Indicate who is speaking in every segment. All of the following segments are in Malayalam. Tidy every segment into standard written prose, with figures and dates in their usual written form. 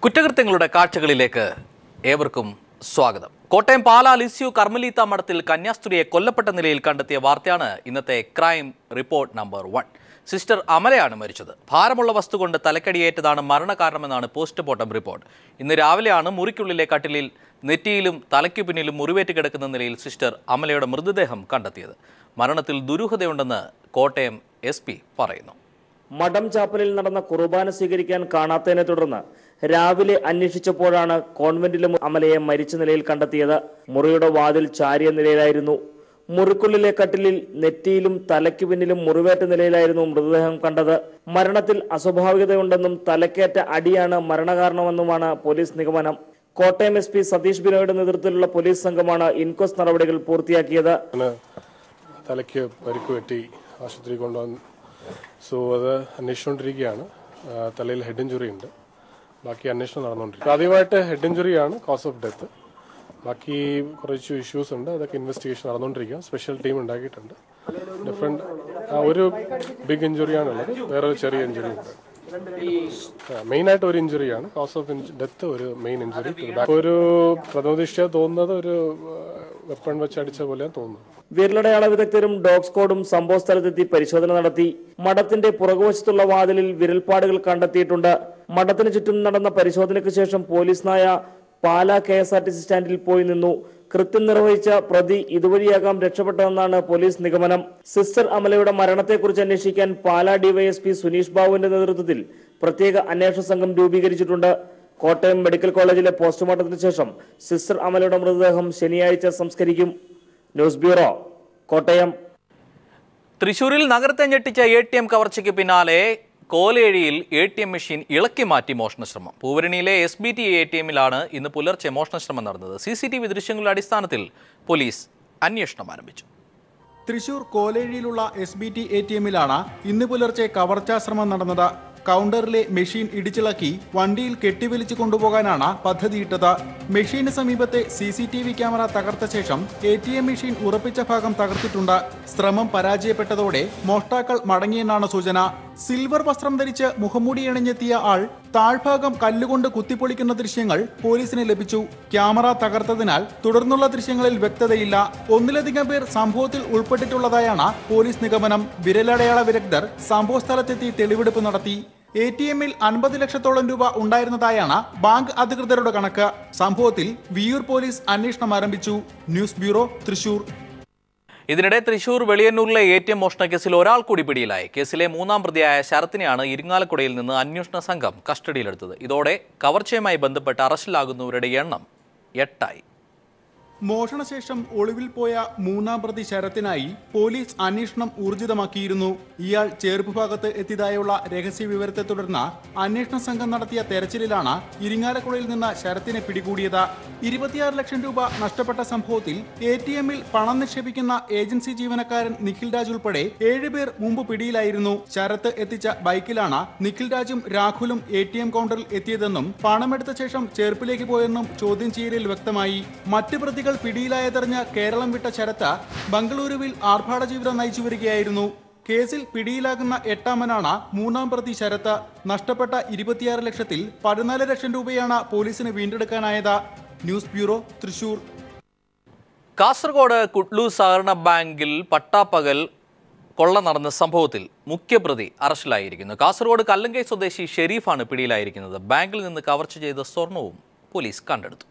Speaker 1: കുറ്റകൃത്യങ്ങളുടെ കാഴ്ചകളിലേക്ക് ഏവർക്കും സ്വാഗതം. കോട്ടയം പാലാ ലിസ്യു കർമ്മലീത്ത മഠത്തിൽ കന്യാസ്ത്രീയെ കൊല്ലപ്പെട്ട നിലയിൽ കണ്ടെത്തിയ വാർത്തയാണ് ഇന്നത്തെ ക്രൈം റിപ്പോർട്ട് നമ്പർ 1. സിസ്റ്റർ അമലയാണ് മരിച്ചത്. ഭാരമുള്ള വസ്തു കൊണ്ട് തലക്കടിയേറ്റതാണ് മരണകാരണമെന്നാണ് പോസ്റ്റ്മോർട്ടം റിപ്പോർട്ട്. ഇന്ന് രാവിലെയാണ് മുറിക്കുള്ളിലെ കട്ടിലിൽ നെറ്റിയിലും തലയ്ക്കു പിന്നിലും മുറിവേറ്റ് കിടക്കുന്ന നിലയിൽ സിസ്റ്റർ അമലയുടെ മൃതദേഹം കണ്ടെത്തിയത്. മരണത്തിൽ ദുരൂഹതയുണ്ടെന്ന് കോട്ടയം SP പറയുന്നു.
Speaker 2: മഠം ചാപ്പലിൽ നടന്ന കുർബാന സ്വീകരിക്കാൻ കാണാത്തതിനെ തുടർന്ന് രാവിലെ അന്വേഷിച്ചപ്പോഴാണ് കോൺവെന്റിലും അമലയെ മരിച്ച നിലയിൽ കണ്ടെത്തിയത്. മുറിയുടെ വാതിൽ ചാരിയ നിലയിലായിരുന്നു. മുറിക്കുള്ളിലെ കട്ടിലിൽ നെറ്റിയിലും തലയ്ക്കു പിന്നിലും മുറിവേറ്റ നിലയിലായിരുന്നു മൃതദേഹം കണ്ടത്. മരണത്തിൽ അസ്വാഭാവികതയുണ്ടെന്നും തലക്കേറ്റ അടിയാണ് മരണകാരണമെന്നുമാണ് പോലീസ് നിഗമനം. കോട്ടയം SP സതീഷ് ബിനോയുടെ നേതൃത്വത്തിലുള്ള പോലീസ് സംഘമാണ് ഇൻക്വസ്റ്റ് നടപടികൾ പൂർത്തിയാക്കിയത്.
Speaker 3: തലയ്ക്ക് പരിക്ക് പറ്റി ആശുപത്രി കൊണ്ടുവന്നു. അത് അന്വേഷിച്ചുകൊണ്ടിരിക്കുകയാണ്. തലയിൽ ഹെഡ് ഇഞ്ചുറി ഉണ്ട്. ബാക്കി അന്വേഷണം നടന്നുകൊണ്ടിരിക്കും. ആദ്യമായിട്ട് ഹെഡ് ഇഞ്ചുറിയാണ് കോസ് ഓഫ് ഡെത്ത്. ബാക്കി കുറച്ച് ഇഷ്യൂസ് ഉണ്ട്. അതൊക്കെ ഇൻവെസ്റ്റിഗേഷൻ നടന്നുകൊണ്ടിരിക്കുക. സ്പെഷ്യൽ ടീം ഉണ്ടാക്കിയിട്ടുണ്ട്. ഡിഫറെന്റ് ഒരു ബിഗ് ഇഞ്ചുറിയാണുള്ളത്. വേറൊരു ചെറിയ ഇഞ്ചുറി ഉണ്ട്. മെയിനായിട്ട് ഒരു ഇഞ്ചുറിയാണ് കോസ് ഓഫ് ഡെത്ത്. ഒരു മെയിൻ ഇഞ്ചുറി. ഒരു പ്രഥമദൃഷ്ട്യാ തോന്നുന്നത് ഒരു വെപ്പൺ വെച്ച് അടിച്ച പോലെയാണ് തോന്നുന്നത്.
Speaker 2: വിരലടയാള വിദഗ്ധരും ഡോഗ് സ്ക്വാഡും സംഭവ സ്ഥലത്തെത്തി പരിശോധന നടത്തി. മഠത്തിന്റെ പുറകുവശത്തുള്ള വാതിലിൽ വിരൽപ്പാടുകൾ കണ്ടെത്തിയിട്ടുണ്ട്. മഠത്തിന് ചുറ്റും നടന്ന പരിശോധനയ്ക്ക് ശേഷം പോലീസ് നായ പാലാ KSRTC സ്റ്റാൻഡിൽ പോയി നിന്നു. കൃത്യം നിർവഹിച്ച പ്രതി ഇതുവഴിയാകാം രക്ഷപ്പെട്ടതെന്നാണ് പോലീസ് നിഗമനം. സിസ്റ്റർ അമലയുടെ മരണത്തെക്കുറിച്ച് അന്വേഷിക്കാൻ പാലാ DYSP സുനീഷ് ബാബുവിന്റെ നേതൃത്വത്തിൽ പ്രത്യേക അന്വേഷണ സംഘം രൂപീകരിച്ചിട്ടുണ്ട്. കോട്ടയം മെഡിക്കൽ കോളേജിലെ പോസ്റ്റ്മോർട്ടത്തിന് ശേഷം സിസ്റ്റർ അമലയുടെ മൃതദേഹം ശനിയാഴ്ച സംസ്കരിക്കും. News bureau, Kottayam.
Speaker 1: തൃശൂരിൽ നഗരത്തെ ഞെട്ടിച്ച ATM കവർച്ചയ്ക്ക് പിന്നാലെ കോലേഴിയിൽ ATM മെഷീൻ ഇളക്കി മാറ്റി മോഷണശ്രമം. പൂവരണിയിലെ SBT ATMിലാണ് ഇന്ന് പുലർച്ചെ മോഷണശ്രമം നടന്നത്. CCTV ദൃശ്യങ്ങളുടെ അടിസ്ഥാനത്തിൽ പോലീസ് അന്വേഷണം ആരംഭിച്ചു.
Speaker 4: തൃശൂർ കോലേഴിയിലുള്ള SBT ATMിലാണ് ഇന്ന് പുലർച്ചെ കവർച്ചാശ്രമം നടന്നത്. കൗണ്ടറിലെ മെഷീൻ ഇടിച്ചിളക്കി വണ്ടിയിൽ കെട്ടിവലിച്ചു കൊണ്ടുപോകാനാണ് പദ്ധതിയിട്ടത്. മെഷീന് സമീപത്തെ CCTV ക്യാമറ തകർത്ത ശേഷം ATM മെഷീൻ ഉറപ്പിച്ച ഭാഗം തകർത്തിട്ടുണ്ട്. ശ്രമം പരാജയപ്പെട്ടതോടെ മോഷ്ടാക്കൾ മടങ്ങിയെന്നാണ് സൂചന. സിൽവർ വസ്ത്രം ധരിച്ച് മുഖംമൂടി അണിഞ്ഞെത്തിയ ആൾ താഴ്ഭാഗം കല്ലുകൊണ്ട് കുത്തിപ്പൊളിക്കുന്ന ദൃശ്യങ്ങൾ പോലീസിന് ലഭിച്ചു. ക്യാമറ തകർത്തതിനാൽ തുടർന്നുള്ള ദൃശ്യങ്ങളിൽ വ്യക്തതയില്ല. ഒന്നിലധികം പേർ സംഭവത്തിൽ ഉൾപ്പെട്ടിട്ടുള്ളതായാണ് പോലീസ് നിഗമനം. വിരലടയാള വിദഗ്ധർ സംഭവ സ്ഥലത്തെത്തി തെളിവെടുപ്പ് നടത്തി. ATMിൽ 50 ലക്ഷത്തോളം രൂപ ഉണ്ടായിരുന്നതായാണ് ബാങ്ക് അധികൃതരുടെ കണക്ക്. സംഭവത്തിൽ വിയൂർ പോലീസ് അന്വേഷണം ആരംഭിച്ചു. News bureau, Thrissur.
Speaker 1: ഇതിനിടെ തൃശൂർ വെളിയന്നൂരിലെ ATM മോഷണ കേസിൽ ഒരാൾ കൂടി പിടിയിലായി. കേസിലെ 3ാം പ്രതിയായ ശരത്തിനെയാണ് ഇരിങ്ങാലക്കുടയിൽ നിന്ന് അന്വേഷണ സംഘം കസ്റ്റഡിയിലെടുത്തത്. ഇതോടെ കവർച്ചയുമായി ബന്ധപ്പെട്ട് അറസ്റ്റിലാകുന്നവരുടെ എണ്ണം 8ആയി.
Speaker 4: മോഷണശേഷം ഒളിവിൽ പോയ 3ാം പ്രതി ശരത്തിനായി പോലീസ് അന്വേഷണം ഊർജിതമാക്കിയിരുന്നു. ഇയാൾ ചേർപ്പ് ഭാഗത്ത് എത്തിയതായുള്ള രഹസ്യ വിവരത്തെ തുടർന്ന് അന്വേഷണ സംഘം നടത്തിയ തെരച്ചിലിലാണ് ഇരിങ്ങാലക്കുടയിൽ നിന്ന് ശരത്തിനെ പിടികൂടിയത്. 26 ലക്ഷം രൂപ നഷ്ടപ്പെട്ട സംഭവത്തിൽ ATMിൽ പണം നിക്ഷേപിക്കുന്ന ഏജൻസി ജീവനക്കാരൻ നിഖിൽ രാജ് ഉൾപ്പെടെ 7 പേർ മുമ്പ് പിടിയിലായിരുന്നു. ശരത്ത് എത്തിച്ച ബൈക്കിലാണ് നിഖിൽ രാജും രാഹുലും ATM കൗണ്ടറിൽ എത്തിയതെന്നും പണമെടുത്ത ശേഷം ചേർപ്പിലേക്ക് പോയെന്നും ചോദ്യം ചെയ്യലിൽ വ്യക്തമായി. മറ്റ് പ്രതികൾ പിടിയിലായതറിഞ്ഞ കേരളം വിട്ട ശരത്ത് ബംഗളൂരുവിൽ ആർഭാട ജീവിതം നയിച്ചു വരികയായിരുന്നു. കേസിൽ പിടിയിലാകുന്ന 8ാമനാണ് 3ാം പ്രതി ശരത്ത്. നഷ്ടപ്പെട്ട 26 ലക്ഷത്തിൽ 14 ലക്ഷം രൂപയാണ് പോലീസിന് വീണ്ടെടുക്കാനായത്. News bureau, Thrissur.
Speaker 1: കാസർഗോഡ് കുട്ലൂസ് സഹകരണ ബാങ്കിൽ പട്ടാപ്പകൽ കൊള്ള നടന്ന സംഭവത്തിൽ മുഖ്യപ്രതി അറസ്റ്റിലായിരിക്കുന്നു. കാസർഗോഡ് കല്ലങ്കൈ സ്വദേശി ഷെരീഫാണ് പിടിയിലായിരിക്കുന്നത്. ബാങ്കിൽ നിന്ന് കവർച്ച ചെയ്ത സ്വർണവും പോലീസ് കണ്ടെടുത്തു.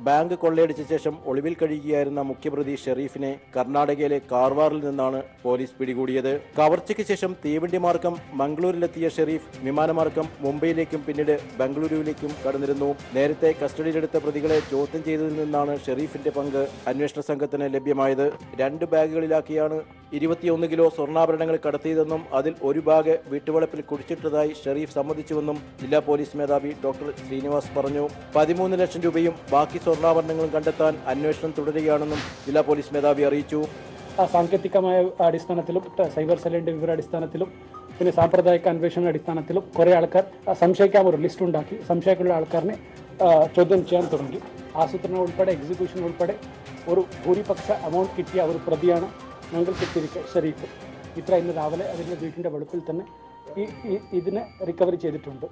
Speaker 5: ബാങ്ക് കൊള്ളയടിച്ച ശേഷം ഒളിവിൽ കഴിയുകയായിരുന്ന മുഖ്യപ്രതി ഷെരീഫിനെ കർണാടകയിലെ കാർവാറിൽ നിന്നാണ് പോലീസ് പിടികൂടിയത്. കവർച്ചയ്ക്ക് ശേഷം തീവണ്ടി മാർഗം മംഗളൂരിലെത്തിയ ഷെരീഫ് വിമാനമാർഗം മുംബൈയിലേക്കും പിന്നീട് ബംഗളൂരുവിലേക്കും കടന്നിരുന്നു. നേരത്തെ കസ്റ്റഡിയിലെടുത്ത പ്രതികളെ ചോദ്യം ചെയ്തതിൽ നിന്നാണ് ഷെരീഫിന്റെ പങ്ക് അന്വേഷണ സംഘത്തിന് ലഭ്യമായത്. 2 ബാഗുകളിലാക്കിയാണ് 21 കിലോ സ്വർണ്ണാഭരണങ്ങൾ കടത്തിയതെന്നും അതിൽ ഒരു ബാഗ് വീട്ടുവളപ്പിൽ കുടിച്ചിട്ടതായി ഷെരീഫ് സമ്മതിച്ചുവെന്നും ജില്ലാ പോലീസ് മേധാവി ഡോക്ടർ ശ്രീനിവാസ് പറഞ്ഞു. 13 ലക്ഷം രൂപയും ബാക്കി സ്വർണ്ണാഭരണങ്ങളും കണ്ടെത്താൻ അന്വേഷണം തുടരുകയാണെന്നും ജില്ലാ പോലീസ് മേധാവി അറിയിച്ചു.
Speaker 6: സാങ്കേതികമായ അടിസ്ഥാനത്തിലും സൈബർ സെല്ലിന്റെ വിവര അടിസ്ഥാനത്തിലും പിന്നെ സാമ്പ്രദായിക അന്വേഷണ അടിസ്ഥാനത്തിലും കുറേ ആൾക്കാർ സംശയിക്കാൻ ഒരു ലിസ്റ്റ് ഉണ്ടാക്കി സംശയമുള്ള ആൾക്കാരിനെ ചോദ്യം ചെയ്യാൻ തുടങ്ങി. ആസൂത്രണം ഉൾപ്പെടെ എക്സിക്യൂഷൻ ഉൾപ്പെടെ ഒരു ഭൂരിപക്ഷ എമൗണ്ട് കിട്ടിയ ഒരു പ്രതിയാണ് ഞങ്ങൾ കിട്ടിയിരിക്കുക ഷെരീഫ്. ഇന്ന് രാവിലെ അതിൻ്റെ വീട്ടിൻ്റെ വെളുപ്പിൽ തന്നെ ഇതിനെ റിക്കവറി ചെയ്തിട്ടുണ്ട്.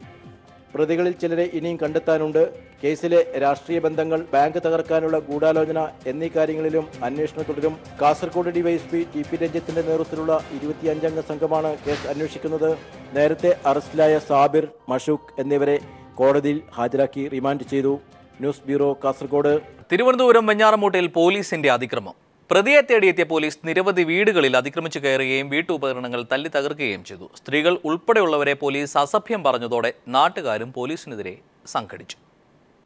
Speaker 5: പ്രതികളിൽ ചിലരെ ഇനിയും കണ്ടെത്താനുണ്ട്. കേസിലെ രാഷ്ട്രീയ ബന്ധങ്ങൾ, ബാങ്ക് തകർക്കാനുള്ള ഗൂഢാലോചന എന്നീ കാര്യങ്ങളിലും അന്വേഷണം തുടരും. കാസർഗോഡ് ഡിവൈഎസ്പി ടി പി രഞ്ജിത്തിന്റെ നേതൃത്വത്തിലുള്ള 25-അംഗ സംഘമാണ് കേസ് അന്വേഷിക്കുന്നത്. നേരത്തെ അറസ്റ്റിലായ സാബിർ, മഷൂഖ് എന്നിവരെ കോടതിയിൽ ഹാജരാക്കി റിമാൻഡ് ചെയ്തു. News bureau, Kasaragod.
Speaker 1: തിരുവനന്തപുരം വെഞ്ഞാറമൂട്ടിൽ പോലീസിന്റെ അതിക്രമം. പ്രതിയെ തേടിയെത്തിയ പോലീസ് നിരവധി വീടുകളിൽ അതിക്രമിച്ചു കയറുകയും വീട്ടുപകരണങ്ങൾ തല്ലി തകർക്കുകയും ചെയ്തു. സ്ത്രീകൾ ഉൾപ്പെടെയുള്ളവരെ പോലീസ് അസഭ്യം പറഞ്ഞതോടെ നാട്ടുകാരും പോലീസിനെതിരെ സംഘടിച്ചു.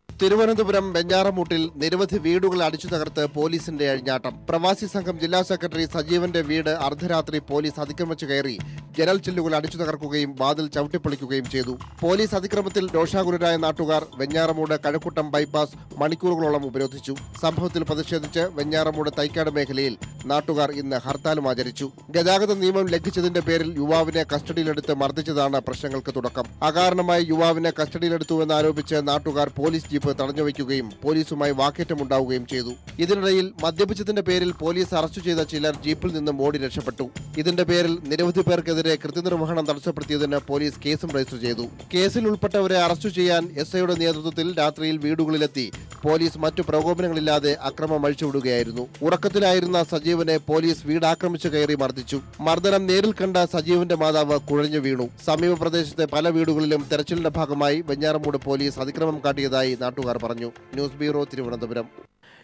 Speaker 7: തിരുവനന്തപുരം വെഞ്ഞാറമൂട്ടിൽ നിരവധി വീടുകൾ അടിച്ചു തകർത്ത് പോലീസിന്റെ അഴിഞ്ഞാട്ടം. പ്രവാസി സംഘം ജില്ലാ സെക്രട്ടറി സജീവന്റെ വീട് അർദ്ധരാത്രി പോലീസ് അതിക്രമിച്ചു കയറി ജനൽ ചില്ലുകൾ അടിച്ചു തകർക്കുകയും വാതിൽ ചവിട്ടിപ്പൊളിക്കുകയും ചെയ്തു. പോലീസ് അതിക്രമത്തിൽ രോഷാകുലരായ നാട്ടുകാർ വെഞ്ഞാറമൂട് കഴക്കൂട്ടം ബൈപ്പാസ് മണിക്കൂറുകളോളം ഉപരോധിച്ചു. സംഭവത്തിൽ പ്രതിഷേധിച്ച് വെഞ്ഞാറമൂട് തൈക്കാട് മേഖലയിൽ നാട്ടുകാർ ഇന്ന് ഹർത്താലും ആചരിച്ചു. ഗതാഗത നിയമം ലംഘിച്ചതിന്റെ പേരിൽ യുവാവിനെ കസ്റ്റഡിയിലെടുത്ത് മർദ്ദിച്ചതാണ് പ്രശ്നങ്ങൾക്ക് തുടക്കം. അകാരണമായി യുവാവിനെ കസ്റ്റഡിയിലെടുത്തുവെന്നാരോപിച്ച് നാട്ടുകാർ പോലീസ് ജീപ്പ് തടഞ്ഞുവയ്ക്കുകയും പോലീസുമായി വാക്കേറ്റമുണ്ടാവുകയും ചെയ്തു. ഇതിനിടയിൽ മദ്യപിച്ചതിന്റെ പേരിൽ പോലീസ് അറസ്റ്റ് ചെയ്ത ചിലർ ജീപ്പിൽ നിന്നും ഓടി രക്ഷപ്പെട്ടു. ഇതിന്റെ പേരിൽ നിരവധി പേർക്കെതിരെ കൃത്യനിർവഹണം തടസ്സപ്പെടുത്തിയതിന് പോലീസ് കേസും രജിസ്റ്റർ ചെയ്തു. കേസിൽ ഉൾപ്പെട്ടവരെ അറസ്റ്റ് ചെയ്യാൻ എസ്ഐയുടെ നേതൃത്വത്തിൽ രാത്രിയിൽ വീടുകളിലെത്തി പോലീസ് മറ്റു പ്രകോപനങ്ങളില്ലാതെ അക്രമം അഴിച്ചുവിടുകയായിരുന്നു. ഉറക്കത്തിലായിരുന്ന സജീവനെ പോലീസ് വീടാക്രമിച്ചു കയറി മർദ്ദിച്ചു. മർദ്ദനം നേരിൽ കണ്ട സജീവന്റെ മാതാവ് കുഴഞ്ഞു വീണു. സമീപ പ്രദേശത്തെ പല വീടുകളിലും തെരച്ചിലിന്റെ ഭാഗമായി വെഞ്ഞാറമൂട് പോലീസ് അതിക്രമം കാട്ടിയതായി നാട്ടുകാർ പറഞ്ഞു. News bureau, Thiruvananthapuram.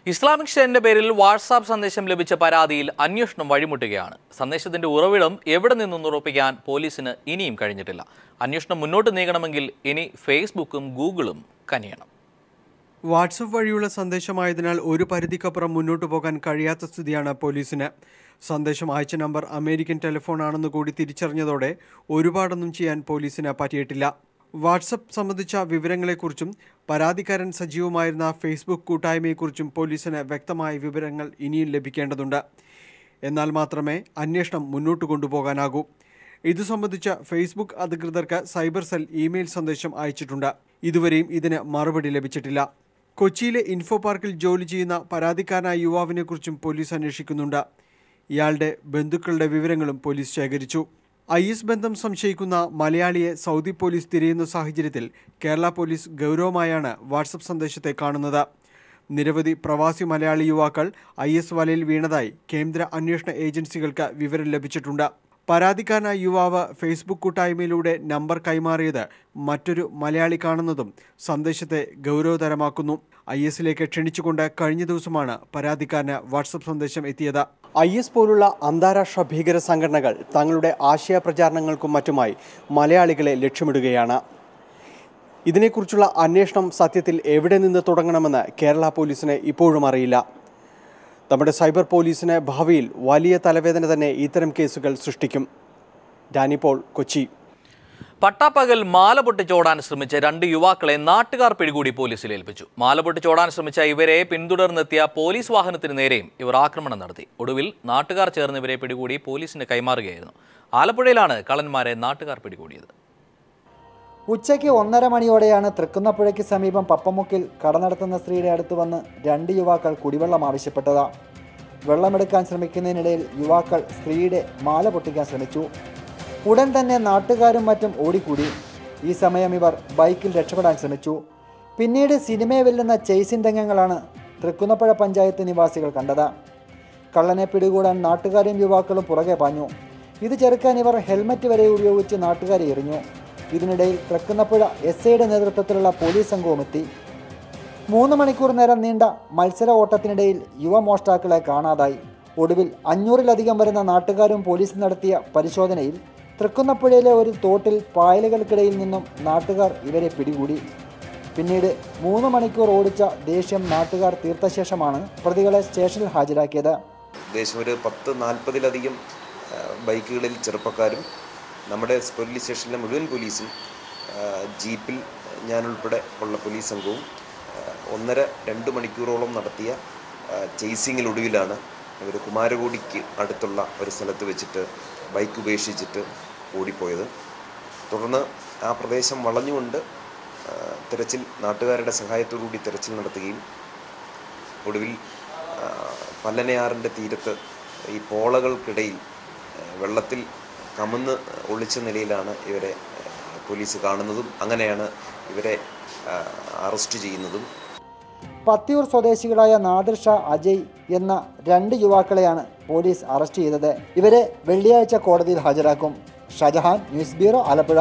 Speaker 1: ഇസ്ലാമിക് സ്റ്റേറ്റിന്റെ പേരിൽ വാട്സാപ്പ് സന്ദേശം ലഭിച്ച പരാതിയിൽ അന്വേഷണം വഴിമുട്ടുകയാണ്. സന്ദേശത്തിന്റെ ഉറവിടം എവിടെ നിന്നെന്ന് ഉറപ്പിക്കാൻ പോലീസിന് ഇനിയും കഴിഞ്ഞിട്ടില്ല. അന്വേഷണം മുന്നോട്ട് നീങ്ങണമെങ്കിൽ ഇനി ഫേസ്ബുക്കും ഗൂഗിളും കനിയണം.
Speaker 8: വാട്സപ്പ് വഴിയുള്ള സന്ദേശമായതിനാൽ ഒരു പരിധിക്കപ്പുറം മുന്നോട്ടു പോകാൻ കഴിയാത്ത സ്ഥിതിയാണ് പോലീസിന്. സന്ദേശം അയച്ച നമ്പർ അമേരിക്കൻ ടെലിഫോണാണെന്ന് കൂടി തിരിച്ചറിഞ്ഞതോടെ ഒരുപാടൊന്നും ചെയ്യാൻ പോലീസിന് പറ്റിയിട്ടില്ല. വാട്സപ്പ് സംബന്ധിച്ച വിവരങ്ങളെക്കുറിച്ചും പരാതിക്കാരൻ സജീവമായിരുന്ന ഫേസ്ബുക്ക് കൂട്ടായ്മയെക്കുറിച്ചും പോലീസിന് വ്യക്തമായ വിവരങ്ങൾ ഇനിയും ലഭിക്കേണ്ടതുണ്ട്. എന്നാൽ മാത്രമേ അന്വേഷണം മുന്നോട്ട് കൊണ്ടുപോകാനാകൂ. ഇതു സംബന്ധിച്ച ഫേസ്ബുക്ക് അധികൃതർക്ക് സൈബർ സെൽ ഇമെയിൽ സന്ദേശം അയച്ചിട്ടുണ്ട്. ഇതുവരെയും ഇതിന് മറുപടി ലഭിച്ചിട്ടില്ല. കൊച്ചിയിലെ ഇൻഫോ പാർക്കിൽ ജോലി ചെയ്യുന്ന പരാതിക്കാരനായ യുവാവിനെക്കുറിച്ചും പോലീസ് അന്വേഷിക്കുന്നുണ്ട്. ഇയാളുടെ ബന്ധുക്കളുടെ വിവരങ്ങളും പോലീസ് ശേഖരിച്ചു. IS ബന്ധം സംശയിക്കുന്ന മലയാളിയെ സൗദി പോലീസ് തിരയുന്ന സാഹചര്യത്തിൽ കേരള പോലീസ് ഗൗരവമായാണ് വാട്സപ്പ് സന്ദേശത്തെ കാണുന്നത്. നിരവധി പ്രവാസി മലയാളി യുവാക്കൾ IS വലയിൽ വീണതായി കേന്ദ്ര അന്വേഷണ ഏജൻസികൾക്ക് വിവരം ലഭിച്ചിട്ടുണ്ട്. പരാതിക്കാരനായ യുവാവ് ഫേസ്ബുക്ക് കൂട്ടായ്മയിലൂടെ നമ്പർ കൈമാറിയത് മറ്റൊരു മലയാളി കാണുന്നതും സന്ദേശത്തെ ഗൗരവതരമാക്കുന്നു. ISലേക്ക് ക്ഷണിച്ചുകൊണ്ട് കഴിഞ്ഞ ദിവസമാണ് പരാതിക്കാരന് വാട്സപ്പ് സന്ദേശം എത്തിയത്. IS പോലുള്ള അന്താരാഷ്ട്ര ഭീകര സംഘടനകൾ തങ്ങളുടെ ആശയ പ്രചാരണങ്ങൾക്കും മറ്റുമായി മലയാളികളെ ലക്ഷ്യമിടുകയാണ്. ഇതിനെക്കുറിച്ചുള്ള അന്വേഷണം സത്യത്തിൽ എവിടെ നിന്ന് തുടങ്ങണമെന്ന് കേരള പോലീസിന് ഇപ്പോഴും അറിയില്ല. നമ്മുടെ സൈബർ പോലീസിന് ഭാവിയിൽ വലിയ തലവേദന തന്നെ ഇത്തരം കേസുകൾ സൃഷ്ടിക്കും. ഡാനി പോൾ, കൊച്ചി.
Speaker 1: പട്ടാപ്പകൽ മാല പൊട്ടിച്ചോടാൻ ശ്രമിച്ച 2 യുവാക്കളെ നാട്ടുകാർ പിടികൂടി പോലീസിൽ ഏൽപ്പിച്ചു. മാല പൊട്ടിച്ചോടാൻ ശ്രമിച്ച ഇവരെ പിന്തുടർന്നെത്തിയ പോലീസ് വാഹനത്തിന് നേരെയും ഇവർ ആക്രമണം നടത്തി. ഒടുവിൽ നാട്ടുകാർ ചേർന്ന് ഇവരെ പിടികൂടി പോലീസിന് കൈമാറുകയായിരുന്നു. ആലപ്പുഴയിലാണ് കള്ളന്മാരെ നാട്ടുകാർ പിടികൂടിയത്.
Speaker 9: ഉച്ചയ്ക്ക് 1:30 മണിയോടെയാണ് തൃക്കുന്നപ്പുഴയ്ക്ക് സമീപം പപ്പമുക്കിൽ കട നടത്തുന്ന സ്ത്രീയുടെ അടുത്ത് വന്ന് 2 യുവാക്കൾ കുടിവെള്ളം ആവശ്യപ്പെട്ടത്. വെള്ളമെടുക്കാൻ ശ്രമിക്കുന്നതിനിടയിൽ യുവാക്കൾ സ്ത്രീയുടെ മാല പൊട്ടിക്കാൻ ശ്രമിച്ചു. ഉടൻ തന്നെ നാട്ടുകാരും മറ്റും ഓടിക്കൂടി. ഈ സമയം ഇവർ ബൈക്കിൽ രക്ഷപ്പെടാൻ ശ്രമിച്ചു. പിന്നീട് സിനിമയെ വെല്ലുന്ന ചേസിൻ രംഗങ്ങളാണ് തൃക്കുന്നപ്പുഴ പഞ്ചായത്ത് നിവാസികൾ കണ്ടത്. കള്ളനെ പിടികൂടാൻ നാട്ടുകാരും യുവാക്കളും പുറകെ പാഞ്ഞു. ഇത് ചെറുക്കാൻ ഇവർ ഹെൽമറ്റ് വരെ ഉപയോഗിച്ച് നാട്ടുകാരെ എറിഞ്ഞു. ഇതിനിടയിൽ തൃക്കുന്നപ്പുഴ SIയുടെ നേതൃത്വത്തിലുള്ള പോലീസ് സംഘവും എത്തി. 3 മണിക്കൂർ നേരം നീണ്ട മത്സര ഓട്ടത്തിനിടയിൽ യുവമോഷ്ടാക്കളെ കാണാതായി. ഒടുവിൽ 500-ലധികം വരുന്ന നാട്ടുകാരും പോലീസ് നടത്തിയ പരിശോധനയിൽ തൃക്കുന്നപ്പുഴയിലെ ഒരു തോട്ടിൽ പായലുകൾക്കിടയിൽ നിന്നും നാട്ടുകാർ ഇവരെ പിടികൂടി. പിന്നീട് 3 മണിക്കൂർ ഓടിച്ച ദേഷ്യം നാട്ടുകാർ തീർത്ത ശേഷമാണ് പ്രതികളെ സ്റ്റേഷനിൽ ഹാജരാക്കിയത്.
Speaker 10: ഏകദേശം ഒരു 10-40-ലധികം ബൈക്കുകളിൽ ചെറുപ്പക്കാരും നമ്മുടെ പോലീസ് സ്റ്റേഷനിലെ മുഴുവൻ പോലീസും ജീപ്പിൽ ഞാനുൾപ്പെടെ ഉള്ള പോലീസ് സംഘവും 1.5-2 മണിക്കൂറോളം നടത്തിയ ചേസിങ്ങിലൊടുവിലാണ് ഇവർ കുമാരകോടിക്ക് അടുത്തുള്ള ഒരു സ്ഥലത്ത് വെച്ചിട്ട് ബൈക്ക് ഉപേക്ഷിച്ചിട്ട് ഓടിപ്പോയത്. തുടർന്ന് ആ പ്രദേശം വളഞ്ഞുകൊണ്ട് തിരച്ചിൽ, നാട്ടുകാരുടെ സഹായത്തോടുകൂടി തിരച്ചിൽ നടത്തുകയും ഒടുവിൽ പല്ലനയാറിൻ്റെ തീരത്ത് ഈ പോളകൾക്കിടയിൽ വെള്ളത്തിൽ കമന്ന് ഒളിച്ച നിലയിലാണ് ഇവരെ പോലീസ് കാണുന്നതും അങ്ങനെയാണ് ഇവരെ അറസ്റ്റ് ചെയ്യുന്നതും.
Speaker 9: പത്തിയൂർ സ്വദേശികളായ നാദിർ ഷാ, അജയ് എന്ന 2 യുവാക്കളെയാണ് പോലീസ് അറസ്റ്റ് ചെയ്തത്. ഇവരെ വെള്ളിയാഴ്ച കോടതിയിൽ ഹാജരാക്കും. Shajahan, news bureau, Alappuzha.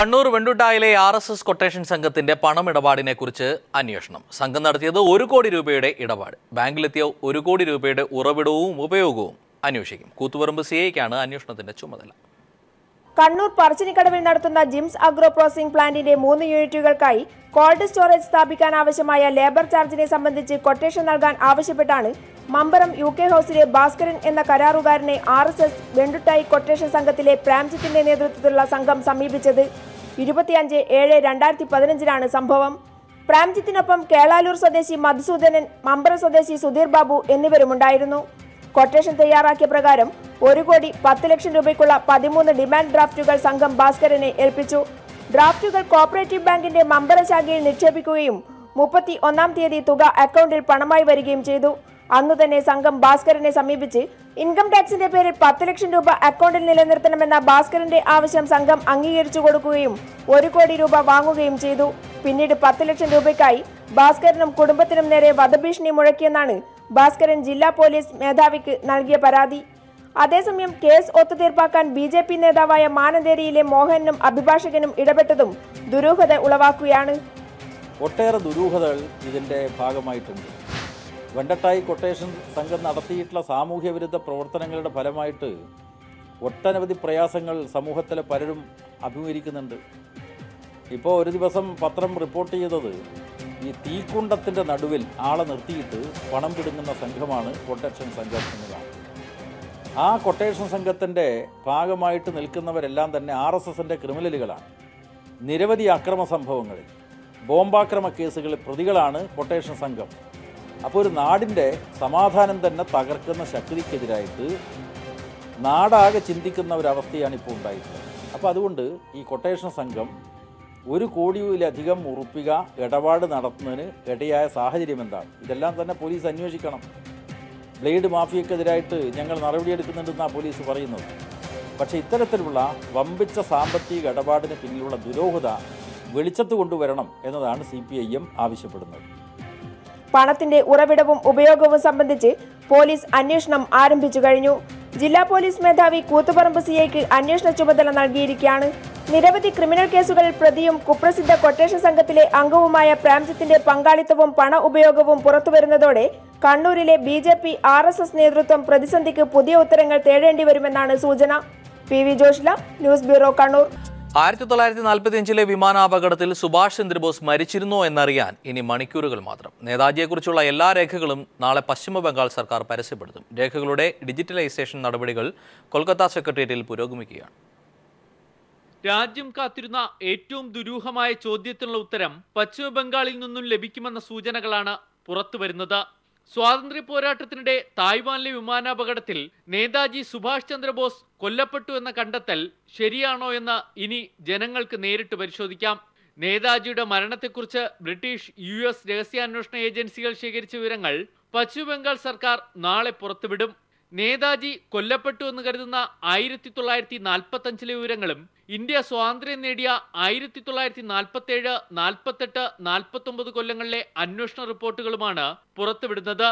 Speaker 1: കണ്ണൂർ വെണ്ടുട്ടായിലെ RSS കൊട്ടേഷൻ സംഘത്തിന്റെ പണമിടപാടിനെ കുറിച്ച് അന്വേഷണം. സംഘം നടത്തിയത് 1 കോടി രൂപയുടെ ഇടപാട്. ബാങ്കിലെത്തിയ 1 കോടി രൂപയുടെ ഉറവിടവും ഉപയോഗവും അന്വേഷിക്കും. കൂത്തുപറമ്പ് CIക്കാണ് അന്വേഷണത്തിന്റെ ചുമതല.
Speaker 11: കണ്ണൂർ പറശ്ശിനിക്കടവിൽ നടത്തുന്ന ജിംസ് അഗ്രോ പ്രോസസിംഗ് പ്ലാന്റിന്റെ 3 യൂണിറ്റുകൾക്കായി കോൾഡ് സ്റ്റോറേജ് സ്ഥാപിക്കാൻ ആവശ്യമായ ലേബർ ചാർജിനെ സംബന്ധിച്ച് കൊട്ടേഷൻ നൽകാൻ ആവശ്യപ്പെട്ടാണ് മമ്പറം UK ഹൗസിലെ ഭാസ്കരൻ എന്ന കരാറുകാരനെ RSS വെണ്ടുട്ടായി കൊട്ടേഷൻ സംഘത്തിലെ പ്രാംജിത്തിന്റെ നേതൃത്വത്തിലുള്ള സംഘം സമീപിച്ചത്. 25/7/2015 സംഭവം. പ്രാംജിത്തിനൊപ്പം കേളാലൂർ സ്വദേശി മധുസൂദനൻ, മമ്പറം സ്വദേശി സുധീർ ബാബു എന്നിവരുമുണ്ടായിരുന്നു. കൊട്ടേഷൻ തയ്യാറാക്കിയ പ്രകാരം 1 കോടി 10 ലക്ഷം രൂപയ്ക്കുള്ള 13 ഡിമാൻഡ് ഡ്രാഫ്റ്റുകൾ സംഘം ഭാസ്കരനെ ഏൽപ്പിച്ചു. ഡ്രാഫ്റ്റുകൾ കോഓപ്പറേറ്റീവ് ബാങ്കിന്റെ മമ്പറം ശാഖയിൽ നിക്ഷേപിക്കുകയും 31-ാം തീയതി തുക അക്കൗണ്ടിൽ പണമായി വരികയും ചെയ്തു. അന്നു തന്നെ സംഘം ഭാസ്കരനെ സമീപിച്ച് ഇൻകം ടാക്സിന്റെ പേരിൽ 10 ലക്ഷം രൂപ അക്കൗണ്ടിൽ നിലനിർത്തണമെന്ന ഭാസ്കരന്റെ ആവശ്യം സംഘം അംഗീകരിച്ചു കൊടുക്കുകയും 1 കോടി രൂപ വാങ്ങുകയും ചെയ്തു. പിന്നീട് 10 ലക്ഷം രൂപയ്ക്കായി ഭാസ്കരനും കുടുംബത്തിനും നേരെ വധഭീഷണി മുഴക്കിയെന്നാണ് ഭാസ്കരൻ ജില്ലാ പോലീസ് മേധാവിക്ക് നൽകിയ പരാതി. അതേസമയം കേസ് ഒത്തുതീർപ്പാക്കാൻ BJP നേതാവായ മാനന്തേരിയിലെ മോഹനും അഭിഭാഷകനും ഇടപെട്ടതും ദുരൂഹത ഉളവാക്കുകയാണ്.
Speaker 12: ഒട്ടേറെ ദുരൂഹതകൾ ഇതിൻ്റെ ഭാഗമായിട്ടുണ്ട്. വെണ്ടട്ടായി കൊട്ടേഷൻ സംഘം നടത്തിയിട്ടുള്ള സാമൂഹ്യ വിരുദ്ധ പ്രവർത്തനങ്ങളുടെ ഫലമായിട്ട് ഒട്ടനവധി പ്രയാസങ്ങൾ സമൂഹത്തിലെ പലരും അഭിമുഖീകരിക്കുന്നുണ്ട്. ഇപ്പോൾ ഒരു ദിവസം പത്രം റിപ്പോർട്ട് ചെയ്തത് ഈ തീക്കുണ്ടത്തിൻ്റെ നടുവിൽ ആളെ നിർത്തിയിട്ട് പണം പിടുങ്ങുന്ന സംഘമാണ് കൊട്ടേഷൻ സംഘം എന്നതാണ്. ആ കൊട്ടേഷൻ സംഘത്തിൻ്റെ ഭാഗമായിട്ട് നിൽക്കുന്നവരെല്ലാം തന്നെ RSSൻ്റെ ക്രിമിനലുകളാണ്. നിരവധി അക്രമ സംഭവങ്ങളിൽ, ബോംബാക്രമ കേസുകളിൽ പ്രതികളാണ് കൊട്ടേഷൻ സംഘം. അപ്പോൾ ഒരു നാടിൻ്റെ സമാധാനം തന്നെ തകർക്കുന്ന ശക്തിക്കെതിരായിട്ട് നാടാകെ ചിന്തിക്കുന്ന ഒരവസ്ഥയാണ് ഇപ്പോൾ ഉണ്ടായിട്ടുള്ളത്. അപ്പോൾ അതുകൊണ്ട് ഈ കൊട്ടേഷൻ സംഘം 1 കോടിയിലധികം ഉറുപ്പിക ഇടപാട് നടത്തുന്നതിന് ഇടയായ സാഹചര്യം എന്താണ്? ഇതെല്ലാം തന്നെ പോലീസ് അന്വേഷിക്കണം. ബ്ലേഡ് മാഫിയക്കെതിരായിട്ട് ഞങ്ങൾ നടപടിയെടുക്കുന്നുണ്ടെന്നാണ് പോലീസ് പറയുന്നത്. പക്ഷേ ഇത്തരത്തിലുള്ള വമ്പിച്ച സാമ്പത്തിക ഇടപാടിന് പിന്നിലുള്ള ദുരൂഹത വെളിച്ചത്ത് കൊണ്ടുവരണം എന്നതാണ് CPIM ആവശ്യപ്പെടുന്നത്.
Speaker 11: പണത്തിന്റെ ഉറവിടവും ഉപയോഗവും സംബന്ധിച്ച് പോലീസ് അന്വേഷണം ആരംഭിച്ചു കഴിഞ്ഞു. ജില്ലാ പോലീസ് മേധാവി കൂത്തുപറമ്പ് CIക്ക് അന്വേഷണ ചുമതല നൽകിയിരിക്കുകയാണ്. നിരവധി ക്രിമിനൽ കേസുകളിൽ പ്രതിയും കുപ്രസിദ്ധ കൊട്ടേഷൻ സംഘത്തിലെ അംഗവുമായ പ്രാംജിത്തിന്റെ പങ്കാളിത്തവും പണ ഉപയോഗവും പുറത്തുവരുന്നതോടെ കണ്ണൂരിലെ BJP RSS നേതൃത്വം പ്രതിസന്ധിക്ക് പുതിയ ഉത്തരങ്ങൾ തേടേണ്ടി വരുമെന്നാണ് സൂചന. PV Joshila, news bureau, Kannur.
Speaker 1: 1945 വിമാനാപകടത്തിൽ സുഭാഷ് ചന്ദ്രബോസ് മരിച്ചിരുന്നോ എന്നറിയാൻ ഇനി മണിക്കൂറുകൾ മാത്രം. നേതാജിയെക്കുറിച്ചുള്ള എല്ലാ രേഖകളും നാളെ പശ്ചിമ ബംഗാൾ സർക്കാർ പരസ്യപ്പെടുത്തും. രേഖകളുടെ ഡിജിറ്റലൈസേഷൻ നടപടികൾ കൊൽക്കത്ത സെക്രട്ടേറിയറ്റിൽ പുരോഗമിക്കുകയാണ്.
Speaker 13: രാജ്യം കാത്തിരുന്ന ഏറ്റവും ദുരൂഹമായ ചോദ്യത്തിനുള്ള ഉത്തരം പശ്ചിമ ബംഗാളിൽ നിന്നും ലഭിക്കുമെന്ന സൂചനകളാണ് പുറത്തുവരുന്നത്. സ്വാതന്ത്ര്യ പോരാട്ടത്തിനിടെ തായ്വാനിലെ വിമാനാപകടത്തിൽ നേതാജി സുഭാഷ് ചന്ദ്രബോസ് കൊല്ലപ്പെട്ടു എന്ന കണ്ടെത്തൽ ശരിയാണോ എന്ന് ഇനി ജനങ്ങൾക്ക് നേരിട്ട് പരിശോധിക്കാം. നേതാജിയുടെ മരണത്തെക്കുറിച്ച് ബ്രിട്ടീഷ് US രഹസ്യാന്വേഷണ ഏജൻസികൾ ശേഖരിച്ച വിവരങ്ങൾ പശ്ചിമ ബംഗാൾ സർക്കാർ നാളെ പുറത്തുവിടും. നേതാജി കൊല്ലപ്പെട്ടു എന്ന് കരുതുന്ന 1945 വിവരങ്ങളും ഇന്ത്യ സ്വാതന്ത്ര്യം നേടിയ 1947, 48, 49 കൊല്ലങ്ങളിലെ അന്വേഷണ റിപ്പോർട്ടുകളുമാണ് പുറത്തുവിടുന്നത്.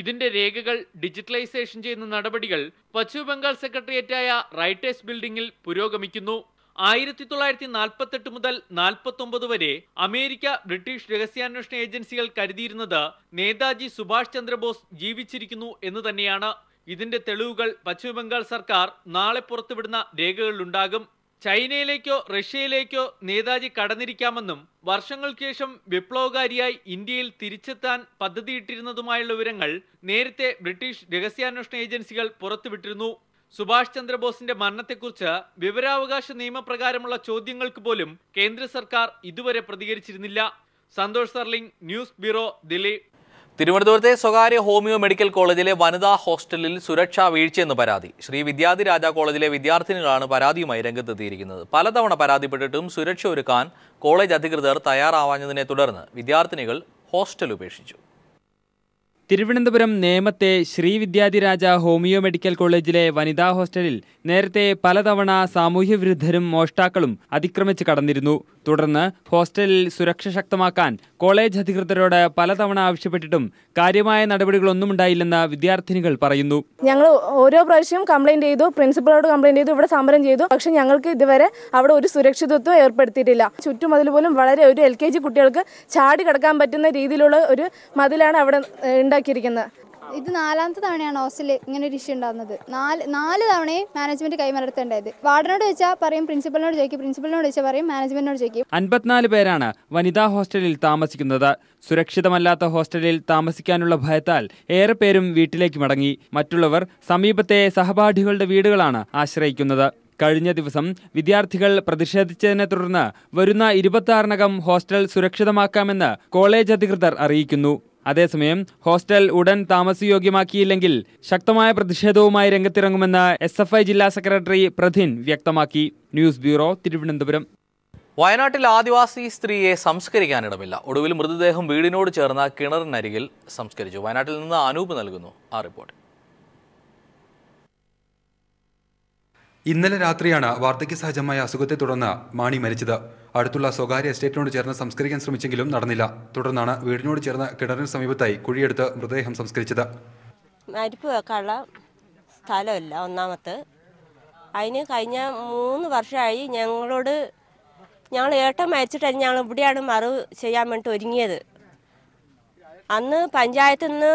Speaker 13: ഇതിന്റെ രേഖകൾ ഡിജിറ്റലൈസേഷൻ ചെയ്യുന്ന നടപടികൾ പശ്ചിമ ബംഗാൾ സെക്രട്ടേറിയറ്റായ റൈറ്റേഴ്സ് ബിൽഡിംഗിൽ പുരോഗമിക്കുന്നു. 1948 മുതൽ 49 വരെ അമേരിക്ക, ബ്രിട്ടീഷ് രഹസ്യാന്വേഷണ ഏജൻസികൾ കരുതിയിരുന്നത് നേതാജി സുഭാഷ് ചന്ദ്രബോസ് ജീവിച്ചിരിക്കുന്നു എന്ന് തന്നെയാണ്. ഇതിന്റെ തെളിവുകൾ പശ്ചിമ ബംഗാൾ സർക്കാർ നാളെ പുറത്തുവിടുന്ന രേഖകളിലുണ്ടാകും. ചൈനയിലേക്കോ റഷ്യയിലേക്കോ നേതാജി കടന്നിരിക്കാമെന്നും വർഷങ്ങൾക്ക് ശേഷം വിപ്ലവകാരിയായി ഇന്ത്യയിൽ തിരിച്ചെത്താൻ പദ്ധതിയിട്ടിരുന്നതുമായുള്ള വിവരങ്ങൾ നേരത്തെ ബ്രിട്ടീഷ് രഹസ്യാന്വേഷണ ഏജൻസികൾ പുറത്തുവിട്ടിരുന്നു. സുഭാഷ് ചന്ദ്രബോസിന്റെ മരണത്തെക്കുറിച്ച് വിവരാവകാശ നിയമപ്രകാരമുള്ള ചോദ്യങ്ങൾക്ക് പോലും കേന്ദ്ര സർക്കാർ ഇതുവരെ പ്രതികരിച്ചിരുന്നില്ല. Santhosh സർലിംഗ്, news bureau, Delhi.
Speaker 1: തിരുവനന്തപുരത്തെ സ്വകാര്യ ഹോമിയോ മെഡിക്കൽ കോളേജിലെ വനിതാ ഹോസ്റ്റലിൽ സുരക്ഷാ വീഴ്ചയെന്ന് പരാതി. ശ്രീ വിദ്യാധിരാജ കോളേജിലെ വിദ്യാർത്ഥിനികളാണ് പരാതിയുമായി രംഗത്തെത്തിയിരിക്കുന്നത്. പലതവണ പരാതിപ്പെട്ടിട്ടും സുരക്ഷ ഒരുക്കാൻ കോളേജ് അധികൃതർ തയ്യാറാവാഞ്ഞതിനെ തുടർന്ന് വിദ്യാർത്ഥിനികൾ ഹോസ്റ്റൽ ഉപേക്ഷിച്ചു.
Speaker 14: തിരുവനന്തപുരം നേമത്തെ ശ്രീവിദ്യാധിരാജ ഹോമിയോ മെഡിക്കൽ കോളേജിലെ വനിതാ ഹോസ്റ്റലിൽ നേരത്തെ പലതവണ സാമൂഹ്യവിരുദ്ധരും മോഷ്ടാക്കളും അതിക്രമിച്ച് കടന്നിരുന്നു. തുടർന്ന് ഹോസ്റ്റലിൽ സുരക്ഷ ശക്തമാക്കാൻ കോളേജ് അധികൃതരോട് പലതവണ ആവശ്യപ്പെട്ടിട്ടും കാര്യമായ നടപടികളൊന്നും ഉണ്ടായില്ലെന്ന് വിദ്യാർത്ഥിനികൾ പറയുന്നു.
Speaker 15: ഞങ്ങൾ ഓരോ പ്രാവശ്യം കംപ്ലൈന്റ് ചെയ്തു, പ്രിൻസിപ്പളോട് കംപ്ലൈന്റ് ചെയ്തു, ഇവിടെ സമരം ചെയ്തു. പക്ഷെ ഞങ്ങൾക്ക് ഇതുവരെ അവിടെ ഒരു സുരക്ഷിതത്വം ഏർപ്പെടുത്തിയിട്ടില്ല. ചുറ്റുമതിൽ പോലും വളരെ ഒരു LKG കുട്ടികൾക്ക് ചാടി കിടക്കാൻ പറ്റുന്ന രീതിയിലുള്ള ഒരു മതിലാണ് അവിടെ ഉണ്ടാക്കിയിരിക്കുന്നത്.
Speaker 16: ഇത് 4ാമത്തെ തവണയാണ് ഹോസ്റ്റലിൽ ഇങ്ങനെ ഒരു ഇഷ്യൂ ഉണ്ടാകുന്നത്. നാല് തവണയും മാനേജ്മെന്റ് കൈമലർത്തേണ്ടത്. വാർഡനോട് ചോദിച്ചാൽ പറയും, പ്രിൻസിപ്പലിനോട് ചോദിക്കും, പ്രിൻസിപ്പലിനോട് ചോദിച്ചാൽ പറയും, മാനേജ്മെന്റിനോട് ചോദിക്കും.
Speaker 14: 54 പേരാണ് വനിതാ ഹോസ്റ്റലിൽ താമസിക്കുന്നത്. സുരക്ഷിതമല്ലാത്ത ഹോസ്റ്റലിൽ താമസിക്കാനുള്ള ഭയത്താൽ ഏറെ പേരും വീട്ടിലേക്ക് മടങ്ങി. മറ്റുള്ളവർ സമീപത്തെ സഹപാഠികളുടെ വീടുകളാണ് ആശ്രയിക്കുന്നത്. കഴിഞ്ഞ ദിവസം വിദ്യാർത്ഥികൾ പ്രതിഷേധിച്ചതിനെ തുടർന്ന് വരുന്ന 26-നകം ഹോസ്റ്റൽ സുരക്ഷിതമാക്കാമെന്ന് കോളേജ് അധികൃതർ അറിയിക്കുന്നു. അതേസമയം ഹോസ്റ്റൽ ഉടൻ താമസയോഗ്യമാക്കിയില്ലെങ്കിൽ ശക്തമായ പ്രതിഷേധവുമായി രംഗത്തിറങ്ങുമെന്ന് SFI ജില്ലാ സെക്രട്ടറി പ്രധിൻ വ്യക്തമാക്കി. News bureau, Thiruvananthapuram.
Speaker 1: വയനാട്ടിൽ ആദിവാസി സ്ത്രീയെ സംസ്കരിക്കാനിടമില്ല. ഒടുവിൽ മൃതദേഹം വീടിനോട് ചേർന്ന കിണറിനരികിൽ സംസ്കരിച്ചു. വയനാട്ടിൽ നിന്ന് അനൂപ് നൽകുന്നു ആ റിപ്പോർട്ട്.
Speaker 17: ഇന്നലെ രാത്രിയാണ് വാർദ്ധക്യ സഹജമായ അസുഖത്തെ തുടർന്ന് മാണി മരിച്ചത്. അടുത്തുള്ള സ്വകാര്യ എസ്റ്റേറ്റിനോട് ചേർന്ന് സംസ്കരിക്കാൻ ശ്രമിച്ചെങ്കിലും നടന്നില്ല. തുടർന്നാണ് വീടിനോട് ചേർന്ന കിണറിന് സമീപത്തായി കുഴിയെടുത്ത് മൃതദേഹം സംസ്കരിച്ചത്.
Speaker 18: മരിപ്പ് വെക്കാനുള്ള സ്ഥലമില്ല ഒന്നാമത്തെ. അതിന് കഴിഞ്ഞ 3 വർഷമായി ഞങ്ങൾ ഏട്ടൻ മരിച്ചിട്ടാണ് ഞങ്ങൾ ഇവിടെയാണ് മറവ് ചെയ്യാൻ വേണ്ടി ഒരുങ്ങിയത്. അന്ന് പഞ്ചായത്തിൽ നിന്ന്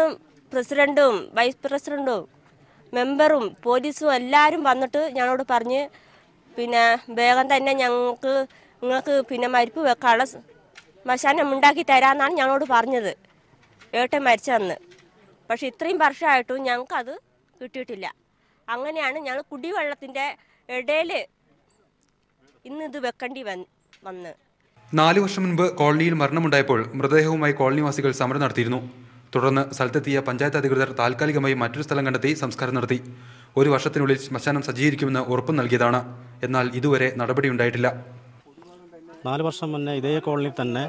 Speaker 18: പ്രസിഡന്റും വൈസ് പ്രസിഡന്റും മെമ്പറും പോലീസും എല്ലാവരും വന്നിട്ട് ഞങ്ങളോട് പറഞ്ഞ് പിന്നെ വേഗം തന്നെ നിങ്ങൾക്ക് പിന്നെ മരിപ്പ് വെക്കാനുള്ള മശാനം ഉണ്ടാക്കി തരാമെന്നാണ് ഞങ്ങളോട് പറഞ്ഞത് ഏട്ടൻ മരിച്ചതെന്ന്. പക്ഷെ ഇത്രയും വർഷമായിട്ടും ഞങ്ങൾക്കത് കിട്ടിയിട്ടില്ല. അങ്ങനെയാണ് ഞങ്ങൾ കുടിവെള്ളത്തിൻ്റെ ഇടയിൽ ഇന്നിത് വെക്കേണ്ടി വന്ന്.
Speaker 17: 4 വർഷം മുൻപ് കോളനിയിൽ മരണമുണ്ടായപ്പോൾ മൃതദേഹവുമായി കോളനിവാസികൾ സമരം നടത്തിയിരുന്നു. തുടർന്ന് സ്ഥലത്തെത്തിയ പഞ്ചായത്ത് അധികൃതർ താൽക്കാലികമായി മറ്റൊരു സ്ഥലം കണ്ടെത്തി സംസ്കാരം നടത്തി. 1 വർഷത്തിനുള്ളിൽ ശ്മശാനം സജ്ജീകരിക്കുമെന്ന് ഉറപ്പു നൽകിയതാണ്. എന്നാൽ ഇതുവരെ നടപടിയുണ്ടായിട്ടില്ല.
Speaker 19: 4 വർഷം മുന്നേ ഇതേ കോളനിയിൽ തന്നെ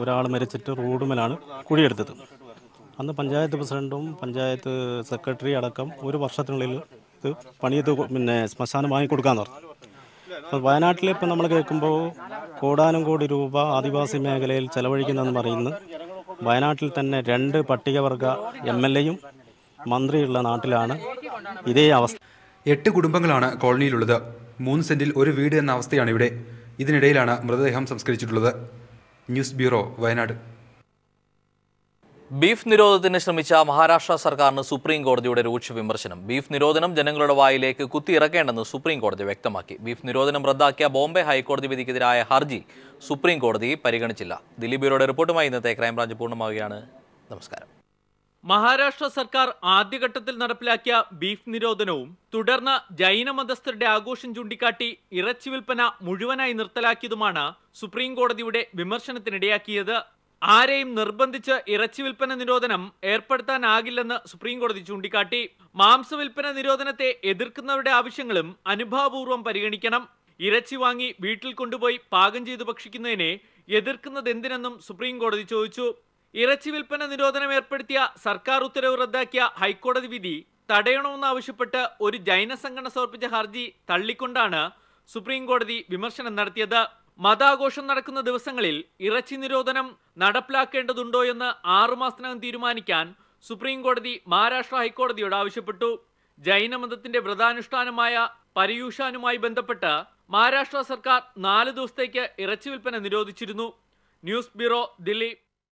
Speaker 19: ഒരാൾ മരിച്ചിട്ട് റോഡുമേലാണ് കുഴിയെടുത്തത്. അന്ന് പഞ്ചായത്ത് പ്രസിഡന്റും പഞ്ചായത്ത് സെക്രട്ടറി അടക്കം 1 വർഷത്തിനുള്ളിൽ ഇത് പണിയത് പിന്നെ ശ്മശാനം വാങ്ങിക്കൊടുക്കാമെന്ന് പറഞ്ഞു. അപ്പോൾ വയനാട്ടിൽ ഇപ്പം നമ്മൾ കേൾക്കുമ്പോൾ കോടാനും കോടി രൂപ ആദിവാസി മേഖലയിൽ ചെലവഴിക്കുന്നതെന്ന് പറയുന്നത് വയനാട്ടിൽ തന്നെ 2 പട്ടികവർഗ MLAയും മന്ത്രിയുള്ള നാട്ടിലാണ് ഇതേ അവസ്ഥ.
Speaker 17: 8 കുടുംബങ്ങളാണ് കോളനിയിലുള്ളത്. 3 സെന്റിൽ ഒരു വീട് എന്ന അവസ്ഥയാണ് ഇവിടെ. ഇതിനിടയിലാണ് മൃതദേഹം സംസ്കരിച്ചിട്ടുള്ളത്. News bureau, Wayanad.
Speaker 1: ബീഫ് നിരോധനത്തിന് ശ്രമിച്ച മഹാരാഷ്ട്ര സർക്കാരിന് സുപ്രീം കോടതിയുടെ രൂക്ഷ വിമർശനം. ബീഫ് നിരോധനം ജനങ്ങളുടെ വായിലേക്ക് കുത്തിയിറക്കേണ്ടെന്ന് സുപ്രീം കോടതി വ്യക്തമാക്കി. ബീഫ് നിരോധനം റദ്ദാക്കിയ ബോംബെ ഹൈക്കോടതി വിധിക്കെതിരായ ഹർജി സുപ്രീം കോടതി പരിഗണിച്ചില്ല. ദില്ലി ബ്യൂറോയുടെ റിപ്പോർട്ടുമായി ഇന്നത്തെ ക്രൈംബ്രാഞ്ച് പൂർണ്ണമാവുകയാണ്. നമസ്കാരം.
Speaker 13: മഹാരാഷ്ട്ര സർക്കാർ ആദ്യഘട്ടത്തിൽ നടപ്പിലാക്കിയ ബീഫ് നിരോധനവും തുടർന്ന് ജൈന മതസ്ഥരുടെ ആഘോഷം ചൂണ്ടിക്കാട്ടി ഇറച്ചി വിൽപ്പന മുഴുവനായി നിർത്തലാക്കിയതുമാണ് സുപ്രീം കോടതിയുടെ വിമർശനത്തിനിടയാക്കിയത്. ആരെയും നിർബന്ധിച്ച് ഇറച്ചി വിൽപ്പന നിരോധനം ഏർപ്പെടുത്താനാകില്ലെന്ന് സുപ്രീം കോടതി ചൂണ്ടിക്കാട്ടി. മാംസവിൽപ്പന നിരോധനത്തെ എതിർക്കുന്നവരുടെ ആവശ്യങ്ങളും അനുഭാവപൂർവ്വം പരിഗണിക്കണം. ഇറച്ചി വാങ്ങി വീട്ടിൽ കൊണ്ടുപോയി പാകം ചെയ്ത് ഭക്ഷിക്കുന്നതിനെ എതിർക്കുന്നത് എന്തിനെന്നും സുപ്രീം കോടതി ചോദിച്ചു. ഇറച്ചി വിൽപ്പന നിരോധനം ഏർപ്പെടുത്തിയ സർക്കാർ ഉത്തരവ് റദ്ദാക്കിയ ഹൈക്കോടതി വിധി തടയണമെന്നാവശ്യപ്പെട്ട് ഒരു ജൈന സംഘടന സമർപ്പിച്ച ഹർജി തള്ളിക്കൊണ്ടാണ് സുപ്രീം കോടതി വിമർശനം നടത്തിയത്. മതാഘോഷം നടക്കുന്ന ദിവസങ്ങളിൽ ഇറച്ചി നിരോധനം നടപ്പിലാക്കേണ്ടതുണ്ടോ എന്ന് 6 മാസത്തിനകം തീരുമാനിക്കാൻ സുപ്രീം കോടതി മഹാരാഷ്ട്ര ഹൈക്കോടതിയോട് ആവശ്യപ്പെട്ടു. ജൈനമതത്തിന്റെ വ്രതാനുഷ്ഠാനമായ പര്യൂഷാനുമായി ബന്ധപ്പെട്ട് മഹാരാഷ്ട്ര സർക്കാർ 4 ദിവസത്തേക്ക് ഇറച്ചി വിൽപ്പന നിരോധിച്ചിരുന്നു. News bureau, Delhi.